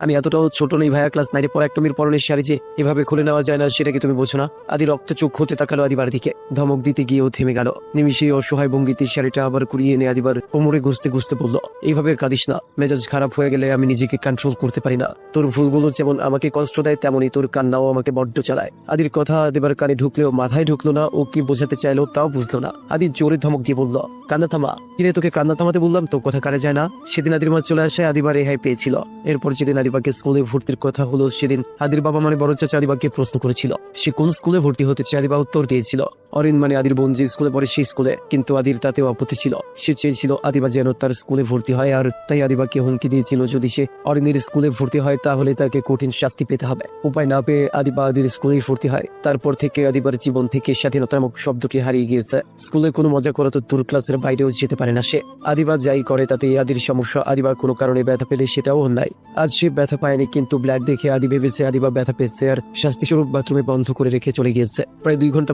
আমি এতটাও ছোট নেই ভাইয়া, ক্লাস 9 পর একটা মেয়ের পরনের শাড়ি যে এভাবে খুলে নেওয়া যায় না সেটা কি তুমি বোঝো না? আদি রক্ত চোখ হতে তাকালো আদিবার দিকে, ধমক দিতে গিয়েও থেমে গেল। নিমিষে অসহায় ভঙ্গিতে শাড়িটা আবার কুড়িয়ে এনে আদিবার কোমরে ঘুষতে ঘুষতে বলল, এইভাবে কাঁদিস না, মেজাজ খারাপ হয়ে গেলে আমি নিজেকে কন্ট্রোল করতে পারি না। তোর ভুলগুলো যেমন আমাকে কষ্ট দেয় তেমনই তোর কান্নাও আমাকে বড্ড চালায়। আদির কথা আদিবার কানে ঢুকলেও মাথায় ঢুকলো না, ও কি বোঝাতে চাইলো তাও বুঝলো না। আদি জোরে ধমক দিয়ে বলল, কান্না থামা। কিরে তোকে কান্না থামাতে বললাম, তোর কথা কানে যায় না? সেদিন আদির মা চলে আসে, আদিবার রেহাই পেয়েছিল। এরপর যেদিন আদিবাকে স্কুলে ভর্তির কথা হলো সেদিন আদির বাবা মানে বড় চাচা আদিবাকে প্রশ্ন করেছিল সে কোন স্কুলে ভর্তি হতে চায়। আদিবা উত্তর দিয়েছিল অরিন মানে আদির বোন যে স্কুলে পড়ে সেই স্কুলে, কিন্তু আদির তাতেও আপত্তি ছিল। সে চেয়েছিল আদিবা যেন তার স্কুলে ভর্তি হয়, আর তাই আদিবাকে হুমকি দিয়েছিল যদি সে অরিনের স্কুলে ভর্তি হয় তাহলে তাকে কঠিন শাস্তি পেতে হবে। উপায় না পেয়ে আদিবা আদির স্কুলেই ভর্তি হয়। তারপর থেকে আদিবার জীবন থেকে স্বাধীনতা নামক শব্দটি হারিয়ে গিয়েছে। স্কুলে কোনো মজা করা তো দূর, ক্লাসের বাইরেও যেতে পারে না সে। আদিবা যাই করে তাতে আদির সমস্যা। আদিবা কোনো কারণে ব্যথা পেলে সেটাও অন্যায়। আজ সে ব্যথা পায়নি, কিন্তু ব্লাড দেখে আদি ভেবেছে আদিবা ব্যথা পেয়েছে আর শাস্তি স্বরূপ বাথরুমে বন্ধ করে রেখে চলে গিয়েছে। প্রায় 2 ঘন্টা